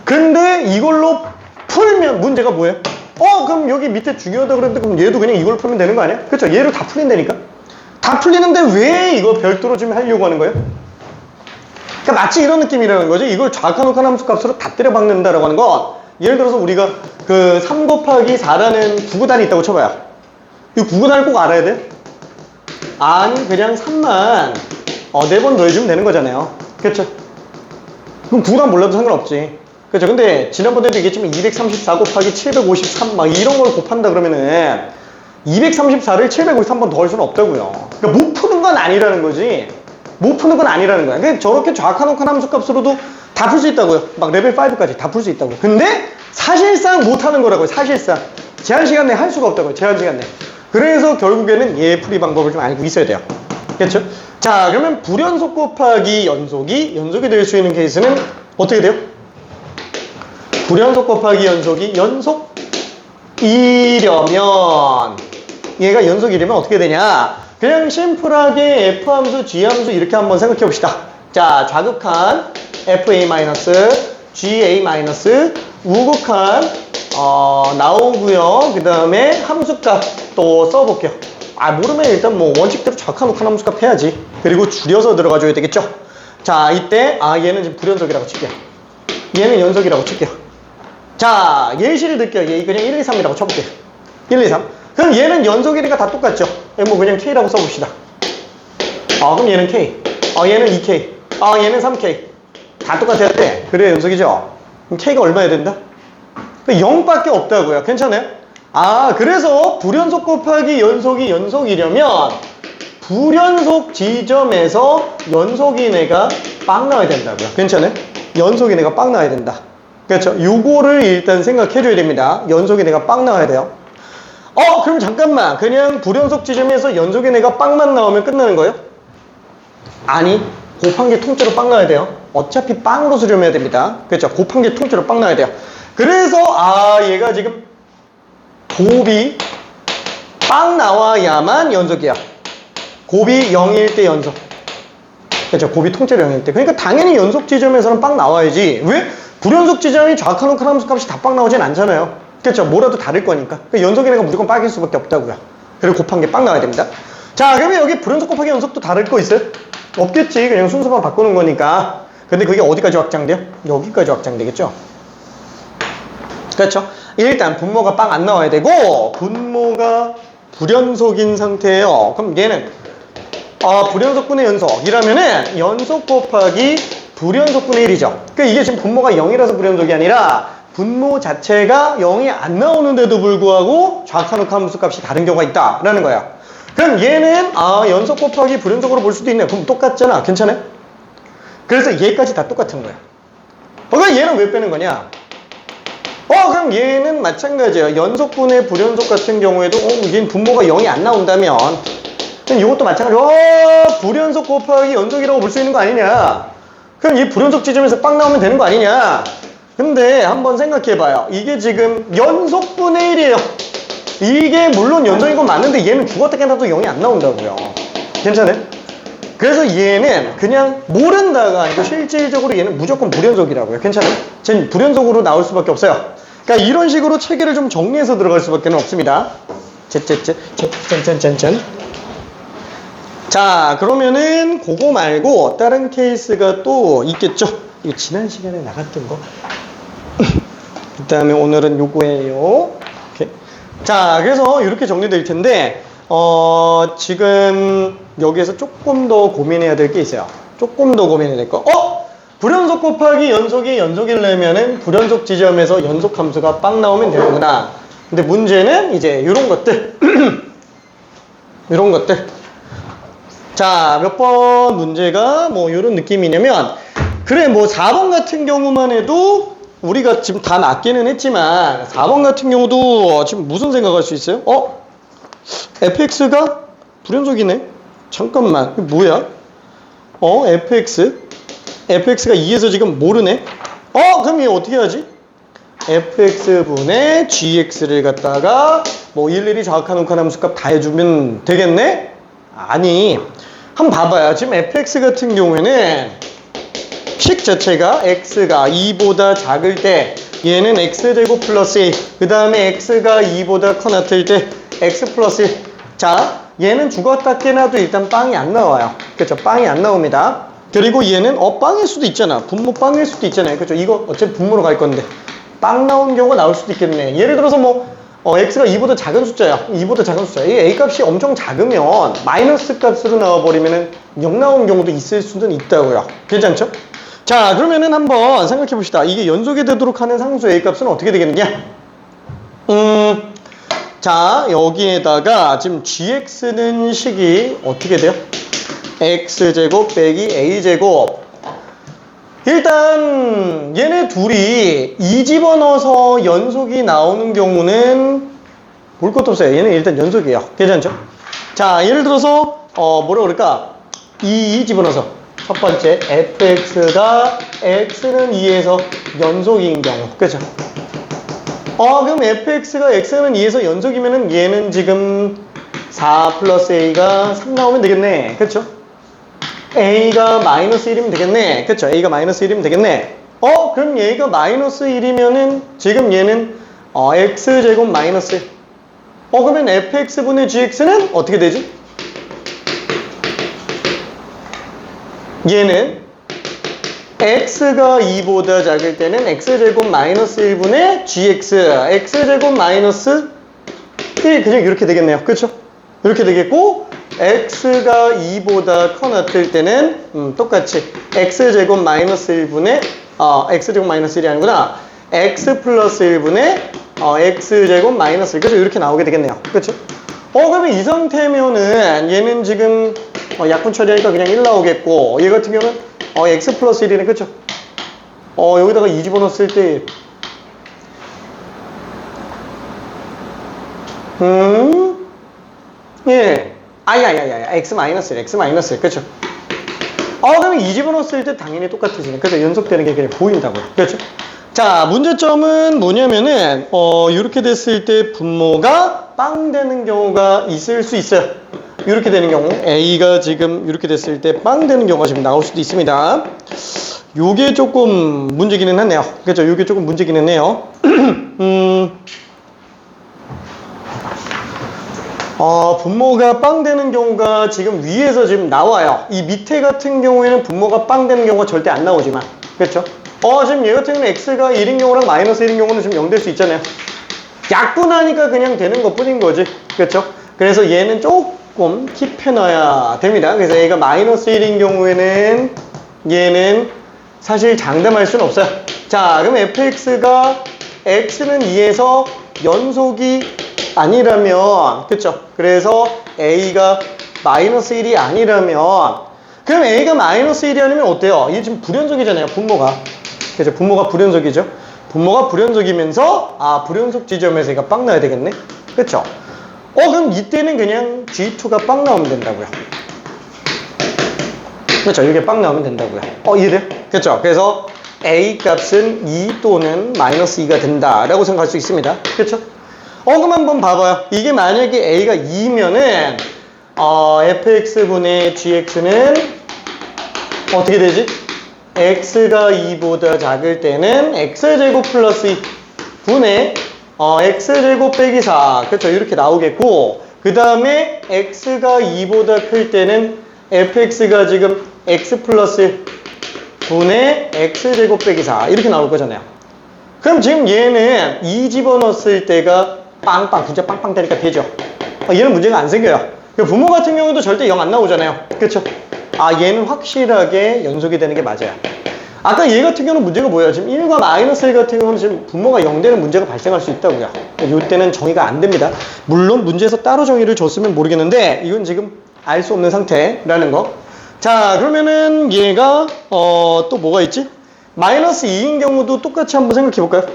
근데 이걸로 풀면 문제가 뭐예요? 그럼 여기 밑에 중요하다 그랬는데 그럼 얘도 그냥 이걸로 풀면 되는 거 아니야? 그쵸? 얘로 다 풀린다니까? 다 풀리는데 왜 이거 별도로 좀 하려고 하는 거예요? 그러니까 마치 이런 느낌이라는 거지. 이걸 좌극한, 우극한 함수 값으로 다 때려 박는다라고 하는 건 예를 들어서 우리가 그 3 곱하기 4라는 구구단이 있다고 쳐봐요. 이 구구단을 꼭 알아야 돼? 아니 그냥 3만 4번 더해주면 되는 거잖아요. 그렇죠? 그럼 구구단 몰라도 상관없지. 그렇죠. 근데 지난번에도 얘기했지만 234 곱하기 753 막 이런 걸 곱한다 그러면은 234를 753번 더할 수는 없다고요. 그러니까 못 푸는 건 아니라는 거지. 못 푸는 건 아니라는 거야. 그러니까 저렇게 좌악한 옥한 함수값으로도 다 풀 수 있다고요. 막 레벨 5까지 다 풀 수 있다고. 근데 사실상 못하는 거라고요. 사실상 제한 시간 내에 할 수가 없다고요. 제한 시간 내에. 그래서 결국에는 얘 풀이 방법을 좀 알고 있어야 돼요. 그렇죠? 자, 그러면 불연속 곱하기 연속이 될 수 있는 케이스는 어떻게 돼요? 불연속 곱하기 연속이려면 얘가 연속이려면 어떻게 되냐? 그냥 심플하게 F함수, G함수 이렇게 한번 생각해 봅시다. 자, 좌극한 FA-, GA-, 우극한 나오고요. 그 다음에 함수값 또 써볼게요. 모르면 일단 뭐 원칙대로 좌극한 욱한 함수값 해야지. 그리고 줄여서 들어가줘야 되겠죠. 자, 이때 얘는 지금 불연속이라고 칠게요. 얘는 연속이라고 칠게요. 자, 예시를 들게요. 얘 그냥 1, 2, 3이라고 쳐볼게요. 1, 2, 3. 그럼 얘는 연속이니까 다 똑같죠. 뭐 그냥 K라고 써봅시다. 그럼 얘는 K. 얘는 2K. 얘는 3K. 다 똑같아야 돼. 그래야 연속이죠. 그럼 K가 얼마야 된다? 0밖에 없다고요. 괜찮아요? 그래서 불연속 곱하기 연속이 연속이려면 불연속 지점에서 연속인 애가 빵 나와야 된다고요. 괜찮아요? 연속인 애가 빵 나와야 된다. 그렇죠? 요거를 일단 생각해 줘야 됩니다. 연속인 애가 빵 나와야 돼요. 그럼 잠깐만. 그냥 불연속 지점에서 연속인 애가 빵만 나오면 끝나는 거예요? 아니, 곱한 게 통째로 빵 나와야 돼요. 어차피 빵으로 수렴해야 됩니다. 그렇죠? 곱한 게 통째로 빵 나와야 돼요. 그래서 얘가 지금 곱이 빵 나와야만 연속이야. 곱이 0일 때 연속. 그렇죠? 곱이 통째로 0일 때. 그러니까 당연히 연속 지점에서는 빵 나와야지. 왜? 불연속 지점이 좌악한 욱한 함수값이 다 빵 나오진 않잖아요. 그렇죠? 뭐라도 다를 거니까. 그러니까 연속인 애가 무조건 빵일 수밖에 없다고요. 그리고 곱한 게 빵 나와야 됩니다. 자, 그러면 여기 불연속 곱하기 연속도 다를 거 있어요? 없겠지. 그냥 순서만 바꾸는 거니까. 근데 그게 어디까지 확장돼요? 여기까지 확장되겠죠? 그렇죠? 일단 분모가 빵 안 나와야 되고 분모가 불연속인 상태예요. 그럼 얘는 불연속분의 연속이라면은 연속 곱하기 불연속분의 1이죠. 그러니까 이게 지금 분모가 0이라서 불연속이 아니라 분모 자체가 0이 안 나오는데도 불구하고 좌악한 욱한 함수값이 다른 경우가 있다라는 거야. 그럼 얘는 연속 곱하기 불연속으로 볼 수도 있네. 그럼 똑같잖아. 괜찮아요? 그래서 얘까지 다 똑같은 거야. 그럼 얘는 왜 빼는 거냐? 그럼 얘는 마찬가지예요. 연속분의 불연속 같은 경우에도 얘는 분모가 0이 안 나온다면 그럼 이것도 마찬가지로 불연속 곱하기 연속이라고 볼 수 있는 거 아니냐? 그럼 이 불연속 지점에서 빵 나오면 되는 거 아니냐? 근데 한번 생각해봐요. 이게 지금 연속분의 1이에요. 이게 물론 연속인 건 맞는데 얘는 죽었다 깨나도 0이 안 나온다고요. 괜찮아요? 그래서 얘는 그냥 모른다가 아니고 실질적으로 얘는 무조건 불연속이라고요. 괜찮아요? 쟤는 불연속으로 나올 수밖에 없어요. 그러니까 이런 식으로 체계를 좀 정리해서 들어갈 수밖에 없습니다. 짠. 자, 그러면은 그거 말고 다른 케이스가 또 있겠죠? 이거 지난 시간에 나갔던 거. 그 다음에 오늘은 요거예요. 이렇게. 자, 그래서 이렇게 정리될 텐데 지금 여기에서 조금 더 고민해야 될 게 있어요. 조금 더 고민해야 될 거. 불연속 곱하기 연속이 연속이려면은 불연속 지점에서 연속 함수가 빵 나오면 되는구나. 근데 문제는 이제 이런 것들. 이런 것들. 자, 몇 번 문제가 뭐 이런 느낌이냐면 그래 뭐 4번 같은 경우만 해도 우리가 지금 다 낫기는 했지만 4번 같은 경우도 지금 무슨 생각할 수 있어요? fx가 불연속이네. 잠깐만, 이거 뭐야? fx가 2에서 지금 모르네. 그럼 얘 어떻게 하지? fx분의 gx를 갖다가 뭐 일일이 좌악한 욱한 함수값 다 해주면 되겠네? 아니, 한번 봐봐요. 지금 fx 같은 경우에는 식 자체가 x가 2보다 작을 때 얘는 x제곱 플러스 1, 그 다음에 x가 2보다 커났을 때 x 플러스 1. 자, 얘는 죽었다 깨나도 일단 빵이 안 나와요. 그렇죠? 빵이 안 나옵니다. 그리고 얘는 빵일 수도 있잖아. 분모 빵일 수도 있잖아요. 그렇죠? 이거 어차피 분모로 갈 건데 빵 나온 경우가 나올 수도 있겠네. 예를 들어서 x가 2보다 작은 숫자야. 2보다 작은 숫자야. 이 a 값이 엄청 작으면 마이너스 값으로 나와버리면은 0 나온 경우도 있을 수는 있다고요. 괜찮죠? 자, 그러면은 한번 생각해 봅시다. 이게 연속이 되도록 하는 상수 A 값은 어떻게 되겠느냐? 자, 여기에다가 지금 gx는 식이 어떻게 돼요? x제곱 빼기 a제곱. 일단 얘네 둘이 이 집어넣어서 연속이 나오는 경우는 볼 것도 없어요. 얘는 일단 연속이에요. 괜찮죠? 자, 예를 들어서 뭐라 그럴까? 이 집어넣어서 첫 번째 fx가 x는 2에서 연속인 경우, 그죠? 그럼 fx가 x는 2에서 연속이면은 얘는 지금 4 플러스 a가 3 나오면 되겠네, 그쵸? a가 마이너스 1이면 되겠네, 그쵸? a가 마이너스 1이면 되겠네. 그럼 얘가 마이너스 1이면은 지금 얘는 x제곱 마이너스 1. 그러면 fx분의 gx는 어떻게 되지? 얘는 x가 2보다 작을 때는 x제곱 마이너스 1분의 gx, x제곱 마이너스 1, 그냥 이렇게 되겠네요. 그렇죠? 이렇게 되겠고, x가 2보다 커났을 때는 똑같이 x제곱 마이너스 1분의 x제곱 마이너스 1이 아니구나, x 플러스 1분의 x제곱 마이너스 1, 그렇죠? 이렇게 나오게 되겠네요. 그렇죠? 그러면 이 상태면은 얘는 지금 약분 처리하니까 그냥 1 나오겠고, 얘 같은 경우는 x 플러스 1이네, 그쵸? 여기다가 2 집어넣었을 때 예, x 마이너스 1, x 마이너스 1, 그쵸? 그러면 2 집어넣었을 때 당연히 똑같아지네. 그죠? 연속되는 게 그냥 보인다고요. 그렇죠? 자, 문제점은 뭐냐면은 이렇게 됐을 때 분모가 빵 되는 경우가 있을 수 있어요. 이렇게 되는 경우, A가 지금 이렇게 됐을 때 빵 되는 경우가 지금 나올 수도 있습니다. 요게 조금 문제기는 하네요. 그죠? 요게 조금 문제기는 해요. 분모가 빵 되는 경우가 지금 위에서 지금 나와요. 이 밑에 같은 경우에는 분모가 빵 되는 경우가 절대 안 나오지만, 그렇죠? 지금 얘 같은 경우는 x가 1인 경우랑 마이너스 1인 경우는 지금 0 될 수 있잖아요. 약분하니까 그냥 되는 것 뿐인 거지. 그렇죠? 그래서 얘는 조금 킵해놔야 됩니다. 그래서 얘가 마이너스 1인 경우에는 얘는 사실 장담할 수는 없어요. 자, 그럼 fx가 x는 2에서 연속이 아니라면, 그쵸? 그래서 a가 마이너스 1이 아니라면, 그럼 a가 마이너스 1이 아니면 어때요? 이게 지금 불연속이잖아요, 분모가. 그죠? 분모가 불연속이죠? 분모가 불연속이면서, 불연속 지점에서 얘가 빵 나야 되겠네? 그쵸? 그럼 이때는 그냥 G2가 빵 나오면 된다고요. 그렇죠? 이게 빵 나오면 된다고요. 이해돼요? 그렇죠? 그래서 A 값은 2 또는 마이너스 2가 된다라고 생각할 수 있습니다. 그렇죠? 그럼 한번 봐봐요. 이게 만약에 A가 2면은 fx분의 gx는 어떻게 되지? x가 2보다 작을 때는 x제곱 플러스 2 분의 x제곱 빼기 4, 그렇죠? 이렇게 나오겠고, 그 다음에 x가 2보다 클 때는 fx가 지금 x 플러스 1 분의 x제곱 빼기 4 이렇게 나올 거잖아요. 그럼 지금 얘는 2 집어넣었을 때가 빵빵, 진짜 빵빵 되니까 되죠. 얘는 문제가 안 생겨요. 분모 같은 경우도 절대 0 안 나오잖아요. 그렇죠? 얘는 확실하게 연속이 되는 게 맞아요. 아까 얘 같은 경우는 문제가 뭐예요? 지금 1과 마이너스 1 같은 경우는 지금 분모가 0 되는 문제가 발생할 수 있다고요. 이때는 정의가 안 됩니다. 물론 문제에서 따로 정의를 줬으면 모르겠는데 이건 지금 알 수 없는 상태라는 거. 자, 그러면은 얘가 또 뭐가 있지? 마이너스 2인 경우도 똑같이 한번 생각해 볼까요?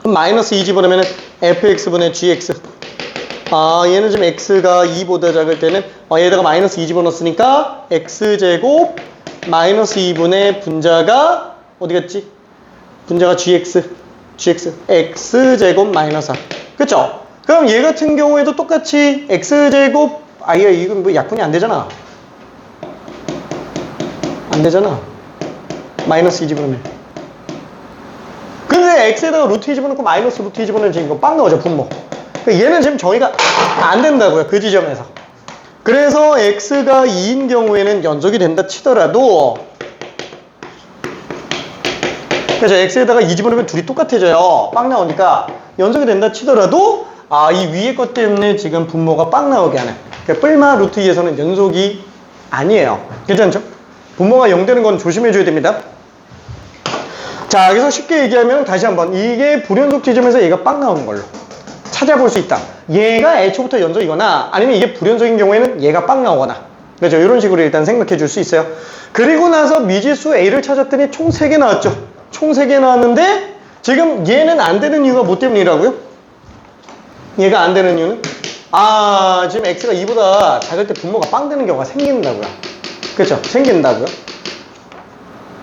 마이너스 2 집어넣으면 fx분의 gx. 얘는 지금 x가 2보다 작을 때는 얘다가 마이너스 2 집어넣었으니까 x제곱 마이너스 2분의 분자가 어디 갔지? 분자가 gx x제곱 마이너스 4. 그쵸? 그럼 얘 같은 경우에도 똑같이 x제곱 이건 뭐 약분이 안 되잖아. 안 되잖아. 마이너스 2 집어넣으면. 근데 x에다가 루트 2 집어넣고 마이너스 루트 2 집어넣으면 지금 이거 빵 나오죠, 분모. 얘는 지금 정의가 안 된다고요, 그 지점에서. 그래서 x가 2인 경우에는 연속이 된다 치더라도, 그래서 x에다가 2 집어넣으면 둘이 똑같아져요. 빵 나오니까 연속이 된다 치더라도 이 위에 것 때문에 지금 분모가 빵 나오게 하는, 그러니까 뿔마 루트 2에서는 연속이 아니에요. 괜찮죠? 분모가 0 되는 건 조심해줘야 됩니다. 자, 여기서 쉽게 얘기하면 다시 한번 이게 불연속 지점에서 얘가 빵 나오는 걸로 찾아볼 수 있다. 얘가 애초부터 연속이거나 아니면 이게 불연속인 경우에는 얘가 빵 나오거나. 그렇죠? 이런 식으로 일단 생각해 줄 수 있어요. 그리고 나서 미지수 A를 찾았더니 총 3개 나왔죠. 총 3개 나왔는데 지금 얘는 안 되는 이유가 뭐 때문이라고요? 얘가 안 되는 이유는 지금 x가 2보다 작을 때 분모가 빵 되는 경우가 생긴다고요. 그렇죠? 생긴다고요.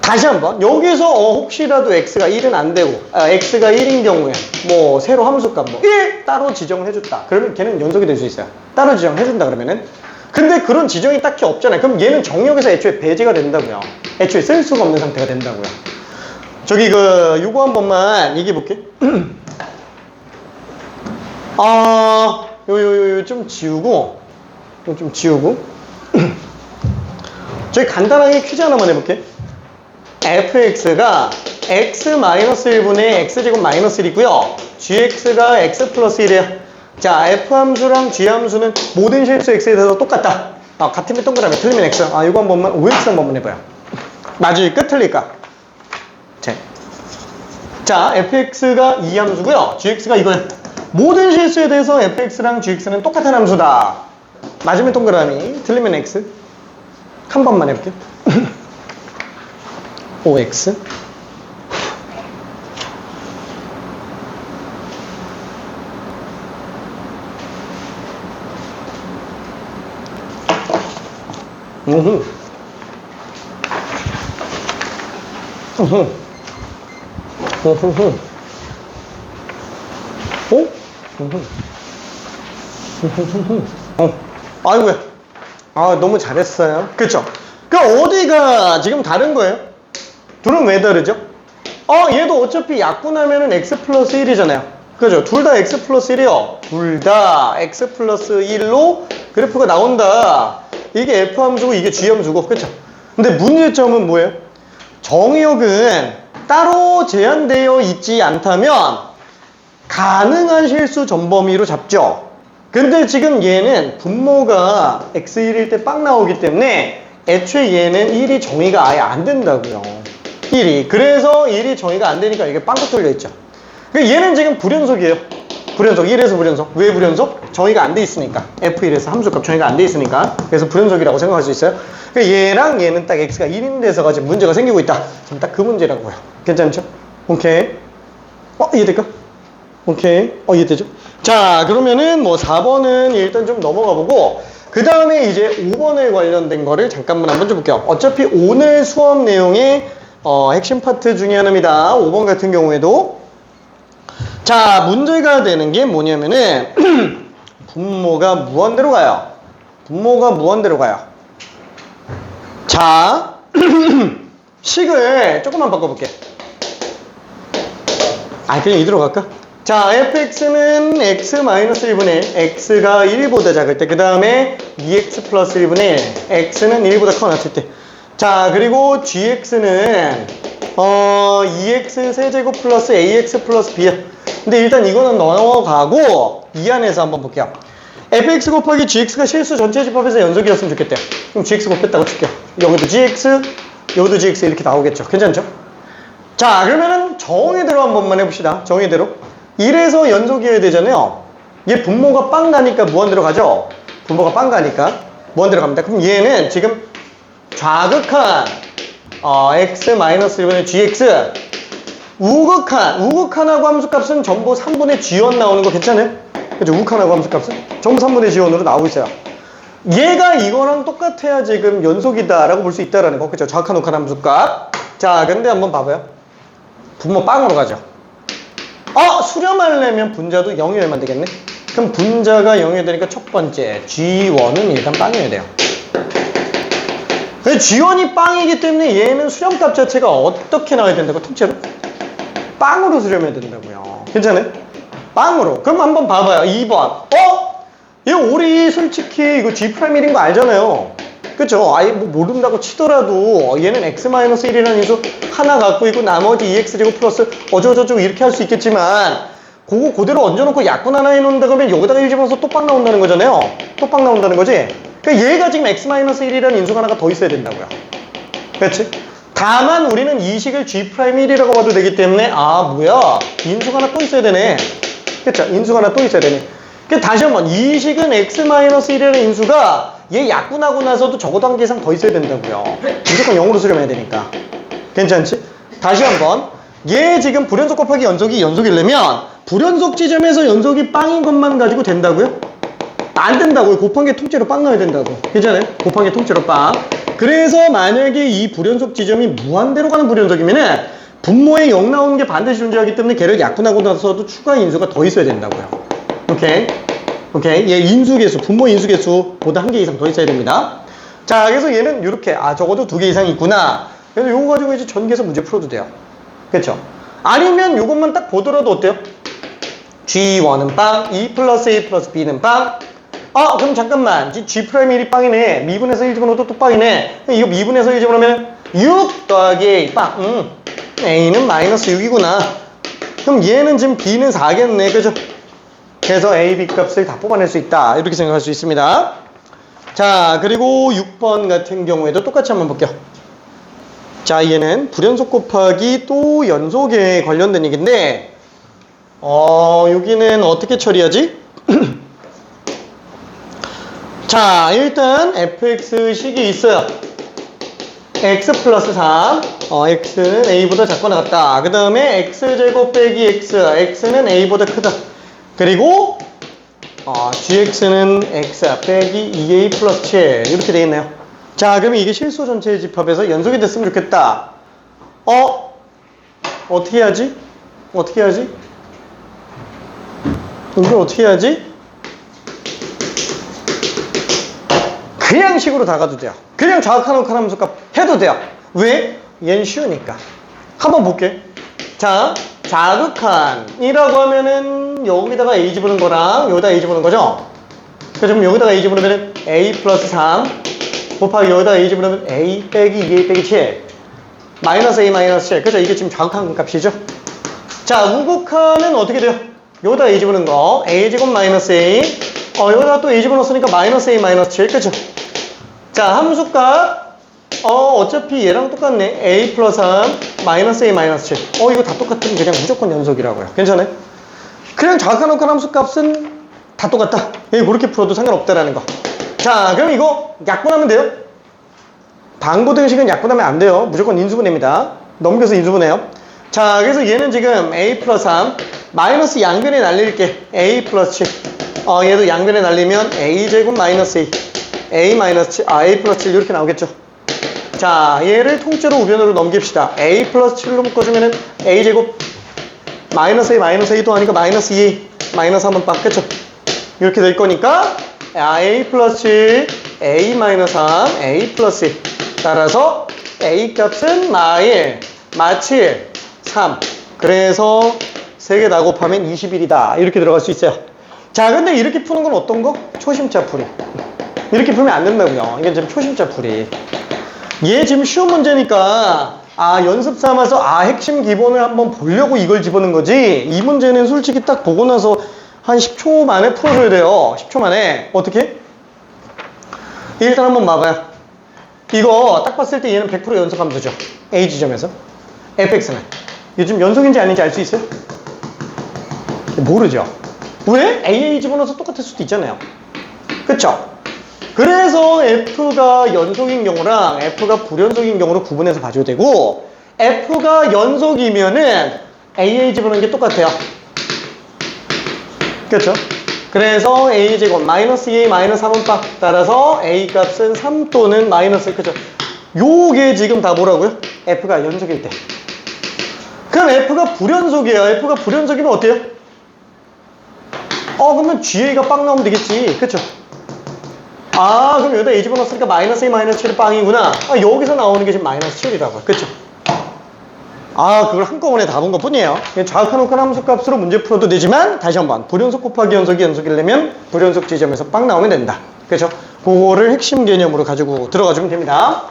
다시 한번 여기서 혹시라도 x가 1은 안 되고 x가 1인 경우에 뭐 세로 함수값 뭐 1 따로 지정을 해줬다. 그러면 걔는 연속이 될 수 있어요. 따로 지정해준다 그러면은. 근데 그런 지정이 딱히 없잖아요. 그럼 얘는 정역에서 애초에 배제가 된다고요. 애초에 쓸 수가 없는 상태가 된다고요. 저기 요거 한 번만 얘기해 볼게. 좀 지우고 저희 간단하게 퀴즈 하나만 해볼게. fx가 x-1분의 x제곱 마이너스 1이고요. gx가 x 플러스 1이에요. 자, f함수랑 g함수는 모든 실수 x에 대해서 똑같다. 같으면 동그라미, 틀리면 x. 이거 한 번만, OX 한 번만 해봐요. 맞을까? 틀릴까? 자, fx가 이 함수고요. gx가 이거예요. 모든 실수에 대해서 fx랑 gx는 똑같은 함수다. 맞으면 동그라미, 틀리면 x. 한 번만 해볼게. OX. 아이고야. 너무 잘했어요. 그쵸? 그럼 어디가 지금 다른 거예요? 둘은 왜 다르죠? 얘도 어차피 약분하면은 x 플러스 1이잖아요. 그죠? 둘 다 x 플러스 1이요. 둘 다 x 플러스 1로 그래프가 나온다. 이게 f 함수고 이게 g 함수고. 그쵸? 근데 문제점은 뭐예요? 정의역은 따로 제한되어 있지 않다면 가능한 실수 전범위로 잡죠. 근데 지금 얘는 분모가 x1일 때 빵 나오기 때문에 애초에 얘는 1이 정의가 아예 안 된다고요. 1이. 그래서 1이 정의가 안 되니까 이게 빵긋 뚫려 있죠. 얘는 지금 불연속이에요. 불연속. 1에서 불연속. 왜 불연속? 정의가 안 돼 있으니까. f1에서 함수값 정의가 안 돼 있으니까. 그래서 불연속이라고 생각할 수 있어요. 얘랑 얘는 딱 x가 1인 데서가 지금 문제가 생기고 있다. 지금 딱 그 문제라고요. 괜찮죠? 오케이. 이해될까? 오케이. 이해되죠? 자, 그러면은 뭐 4번은 일단 좀 넘어가 보고 그 다음에 이제 5번에 관련된 거를 잠깐만 한번 좀 볼게요. 어차피 오늘 수업 내용의 핵심 파트 중에 하나입니다. 5번 같은 경우에도 자, 문제가 되는 게 뭐냐면은 분모가 무한대로 가요. 분모가 무한대로 가요. 자, 식을 조금만 바꿔볼게. 그냥 이대로 갈까? 자, fx는 x-1분의 x가 1보다 작을 때, 그 다음에 2x 플러스 1분의 1, x는 1보다 커 났을 때. 자, 그리고 gx는 2x 세제곱 플러스 ax 플러스 b야. 근데 일단 이거는 넘어가고 이 안에서 한번 볼게요. fx 곱하기 gx가 실수 전체 집합에서 연속이었으면 좋겠대요. 그럼 gx 곱했다고 칠게요. 여기도 gx, 여기도 gx 이렇게 나오겠죠. 괜찮죠? 자, 그러면은 정의대로 한 번만 해봅시다. 정의대로. 1에서 연속이어야 되잖아요. 얘 분모가 빵 가니까 무한대로 가죠? 분모가 빵 가니까 무한대로 갑니다. 그럼 얘는 지금 좌극한 x-1분의 gx 우극한하고 함수값은 전부 3분의 g1 나오는 거 괜찮아요? 그죠? 우극한하고 함수값은 전부 3분의 g1으로 나오고 있어요. 얘가 이거랑 똑같아야 지금 연속이다 라고 볼 수 있다라는 거. 그죠? 좌극한 우극한 함수값. 자, 근데 한번 봐봐요. 분모 빵으로 가죠. 수렴하려면 분자도 0이어야만 되겠네. 그럼 분자가 0이어야 되니까 첫 번째 G1은 일단 빵이어야 돼요. G1이 빵이기 때문에 얘는 수렴값 자체가 어떻게 나와야 된다고? 통째로? 빵으로 수렴해야 된다고요. 괜찮아요? 빵으로. 그럼 한번 봐봐요. 2번. 얘 우리 솔직히 이거 G'1인 거 알잖아요. 그쵸? 아예 뭐 모른다고 치더라도 얘는 x-1이라는 인수 하나 갖고 있고 나머지 2x제곱 플러스 어쩌고저쩌고 이렇게 할 수 있겠지만 그거 그대로 얹어놓고 약분 하나 해놓는다 그러면 여기다가 1 집어서 또 빵 나온다는 거잖아요. 또 빵 나온다는 거지? 그러니까 얘가 지금 x-1이라는 인수가 하나가 더 있어야 된다고요. 그렇지? 다만 우리는 이 식을 G'1이라고 봐도 되기 때문에 뭐야 인수가 하나 또 있어야 되네. 그쵸? 인수가 하나 또 있어야 되네. 다시 한번 이 식은 X-1이라는 인수가 얘 약분하고 나서도 적어도 한 개 이상 더 있어야 된다고요. 무조건 0으로 수렴해야 되니까. 괜찮지? 다시 한번 얘 지금 불연속 곱하기 연속이 연속이려면 불연속 지점에서 연속이 빵인 것만 가지고 된다고요? 안 된다고요. 곱한 게 통째로 빵 나와야 된다고. 괜찮아요? 곱한 게 통째로 빵. 그래서 만약에 이 불연속 지점이 무한대로 가는 불연속이면은 분모에 0 나오는 게 반드시 존재하기 때문에 걔를 약분하고 나서도 추가 인수가 더 있어야 된다고요. 오케이? 오케이? 얘 인수계수, 분모 인수계수보다 한 개 이상 더 있어야 됩니다. 자, 그래서 얘는 이렇게 적어도 2개 이상 있구나. 그래서 요거 가지고 이제 전개해서 문제 풀어도 돼요. 그렇죠? 아니면 요것만 딱 보더라도 어때요? G1은 빵, E 플러스 A 플러스 B는 빵. 그럼 잠깐만. G'1이 빵이네. 미분에서 1 집어넣어도 또 빵이네. 이거 미분에서 1 집어넣으면 6 더하기 A 빵. A는 마이너스 6이구나. 그럼 얘는 지금 B는 4겠네. 그죠? 그래서 A, B 값을 다 뽑아낼 수 있다. 이렇게 생각할 수 있습니다. 자, 그리고 6번 같은 경우에도 똑같이 한번 볼게요. 자, 얘는 불연속 곱하기 또 연속에 관련된 얘기인데, 여기는 어떻게 처리하지? 자, 일단 fx식이 있어요. x 플러스 3. x는 a보다 작거나 같다. 그 다음에 x제곱 빼기 x는 a보다 크다. 그리고 gx는 x 빼기 2a 플러스 7 이렇게 되어 있네요. 자, 그러면 이게 실수 전체의 집합에서 연속이 됐으면 좋겠다. 어떻게 해야지? 어떻게 해야지? 이걸 어떻게 해야지? 그냥 식으로 다 가도 돼요. 그냥 자극한 옥한 함수값 해도 돼요. 왜? 얘는 쉬우니까. 한번 볼게. 자, 자극한이라고 하면은 여기다가 a 집어넣은 거랑 여기다 a 집어넣은 거죠? 그럼 여기다가 a 집어넣으면 a 플러스 3 곱하기 여기다가 a 집어넣으면 a 빼기 2a 빼기 7 마이너스 a 마이너스 7. 그죠? 이게 지금 자극한 값이죠? 자, 우극한은 어떻게 돼요? 여기다가 a 집어넣은 거 a 제곱 마이너스 a 여기다가 또 a 집어넣었으니까 마이너스 a 마이너스 7. 그죠? 자, 함수값 어차피 얘랑 똑같네. a 플러스 3 마이너스 a 마이너스 7. 이거 다 똑같으면 그냥 무조건 연속이라고요. 괜찮아요? 그냥 자극한옥한 함수값은 다 똑같다. 그렇게 풀어도 상관없다라는 거. 자, 그럼 이거 약분하면 돼요? 방부등식은 약분하면 안 돼요. 무조건 인수분해입니다. 넘겨서 인수분해요. 자, 그래서 얘는 지금 a 플러스 3 마이너스 양변에 날릴게. a 플러스 7. 얘도 양변에 날리면 a 제곱 마이너스 a 마이너스 7, a 플러스 7 이렇게 나오겠죠. 자, 얘를 통째로 우변으로 넘깁시다. a 플러스 7로 묶어주면은 a 제곱 마이너스 a 도 하니까 마이너스 2 마이너스 3은 빡겠죠. 이렇게 될 거니까 a 플러스 7 a 마이너스 3 a 플러스 1 따라서 a 값은 마1 마7 3 그래서 3개 다 곱하면 21이다 이렇게 들어갈 수 있어요. 자, 근데 이렇게 푸는 건 어떤 거? 초심자 풀이. 이렇게 풀면 안 된다고요. 이게 지금 초심자 풀이. 얘 지금 쉬운 문제니까 연습 삼아서 핵심 기본을 한번 보려고 이걸 집어넣은 거지. 이 문제는 솔직히 딱 보고 나서 한 10초 만에 풀어줘야 돼요. 10초 만에. 어떻게? 일단 한번 봐봐요. 이거 딱 봤을 때 얘는 100% 연속 함수죠. A 지점에서. fx는. 이게 지금 연속인지 아닌지 알 수 있어요? 모르죠. 왜? AA 집어넣어서 똑같을 수도 있잖아요. 그쵸? 그래서 F가 연속인 경우랑 F가 불연속인 경우로 구분해서 봐줘야 되고 F가 연속이면은 AA 집어넣는 게 똑같아요. 그렇죠? 그래서 A제곱 마이너스 2A 마이너스 3은 빡 따라서 A 값은 3 또는 마이너스 1. 그죠? 요게 지금 다 뭐라고요? F가 연속일 때. 그럼 F가 불연속이에요. F가 불연속이면 어때요? 그러면 GA가 빵 나오면 되겠지. 그쵸? 그럼 여기다 A 집어넣었으니까 마이너스 A 마이너스 7이 빵이구나. 여기서 나오는 게 지금 마이너스 7이라고요. 그쵸? 그걸 한꺼번에 다 본 것 뿐이에요. 자극한옥한 함수값으로 문제 풀어도 되지만 다시 한번 불연속 곱하기 연속이 연속이려면 불연속 지점에서 빵 나오면 된다. 그쵸? 그거를 핵심 개념으로 가지고 들어가주면 됩니다.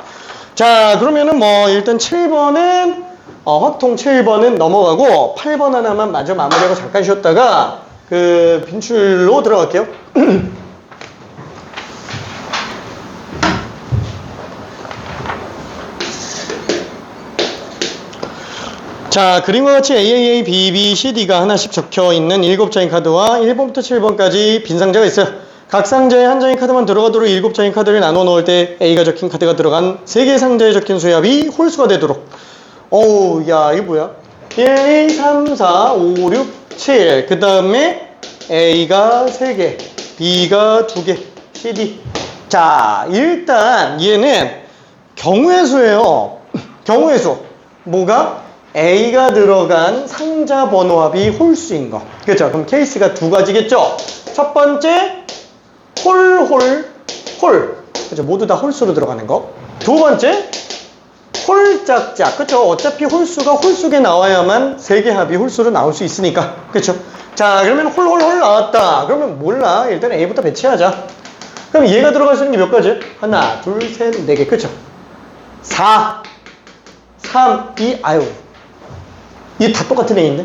자, 그러면은 일단 7번은 확통 7번은 넘어가고 8번 하나만 마저 마무리하고 잠깐 쉬었다가 그 빈출로 들어갈게요. 자, 그림과 같이 AAA, BB, CD가 하나씩 적혀 있는 7장의 카드와 1번부터 7번까지 빈 상자가 있어요. 각 상자에 한 장의 카드만 들어가도록 7장의 카드를 나눠 놓을 때 A가 적힌 카드가 들어간 3개의 상자에 적힌 수의 합이 홀수가 되도록. 어우, 야, 이게 뭐야? 1, 2, 3, 4, 5, 6, 7. 그 다음에 A가 3개, B가 2개, CD. 자, 일단 얘는 경우의 수예요. 경우의 수. 뭐가? A가 들어간 상자 번호 합이 홀수인 거. 그렇죠? 그럼 케이스가 두 가지겠죠? 첫 번째, 홀. 그렇죠? 모두 다 홀수로 들어가는 거. 두 번째, 홀짝짝. 그렇죠? 어차피 홀수가 홀수게 나와야만 3개 합이 홀수로 나올 수 있으니까. 그렇죠? 자, 그러면 홀 나왔다. 그러면 몰라. 일단 A부터 배치하자. 그럼 얘가 들어갈 수 있는 게 몇 가지? 하나, 둘, 셋, 4개. 그렇죠? 4, 3, 2, 아유. 이게 다 똑같은 A인데?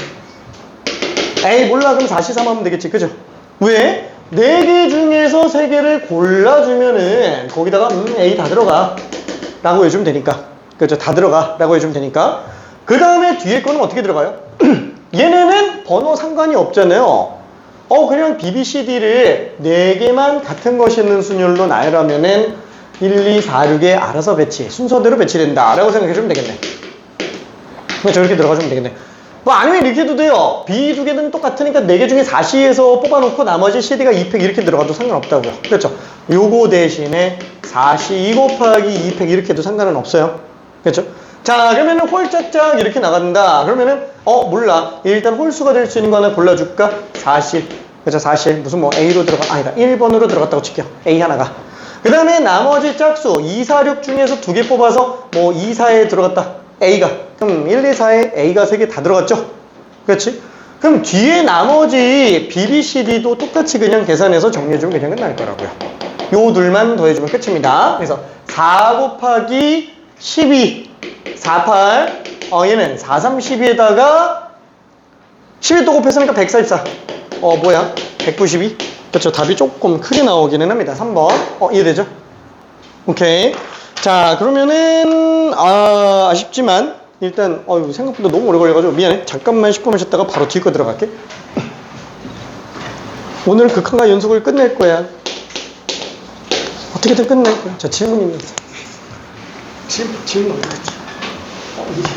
에이 몰라. 그럼 4, 3 하면 되겠지. 그죠? 왜? 4개 중에서 3개를 골라주면은 거기다가 A 다 들어가 라고 해주면 되니까. 그죠? 다 들어가 라고 해주면 되니까. 그 다음에 뒤에 거는 어떻게 들어가요? 얘네는 번호 상관이 없잖아요. 그냥 BBCD를 4개만 같은 것이 있는 순열로 나열하면은 1, 2, 4, 6에 알아서 배치, 순서대로 배치된다 라고 생각해주면 되겠네. 저렇게 들어가주면 되겠네. 뭐 아니면 이렇게 해도 돼요. B 2개는 똑같으니까 4개 중에 4C에서 뽑아놓고 나머지 CD가 2팩 이렇게 들어가도 상관없다고요. 그렇죠? 요거 대신에 4C 2 곱하기 2팩 이렇게 해도 상관은 없어요. 그렇죠? 자, 그러면은 홀짝짝 이렇게 나간다. 그러면은 몰라. 일단 홀수가 될 수 있는 거 하나 골라줄까? 4C. 그렇죠? 4C. 무슨 뭐 A로 들어가, 아니다. 1번으로 들어갔다고 칠게요. A 하나가. 그 다음에 나머지 짝수 2, 4, 6 중에서 2개 뽑아서 뭐 2, 4에 들어갔다. A가. 그럼 1, 2, 4에 A가 3개 다 들어갔죠? 그렇지? 그럼 뒤에 나머지 BBCD도 똑같이 그냥 계산해서 정리해주면 그냥 끝날 거라고요. 요 둘만 더해주면 끝입니다. 그래서 4 곱하기 12, 4, 8. 얘는 4, 3, 12에다가 11 또 곱했으니까 144. 뭐야? 192? 그렇죠. 답이 조금 크게 나오기는 합니다. 3번. 이해되죠? 오케이. 자, 그러면은, 아쉽지만, 일단, 생각보다 너무 오래 걸려가지고, 미안해. 잠깐만 10분만 쉬었다가 바로 뒤에 거 들어갈게. 오늘 극한과 연속을 끝낼 거야. 어떻게든 끝낼 거야. 자, 질문입니다. 질문 어디 갔지? 이게.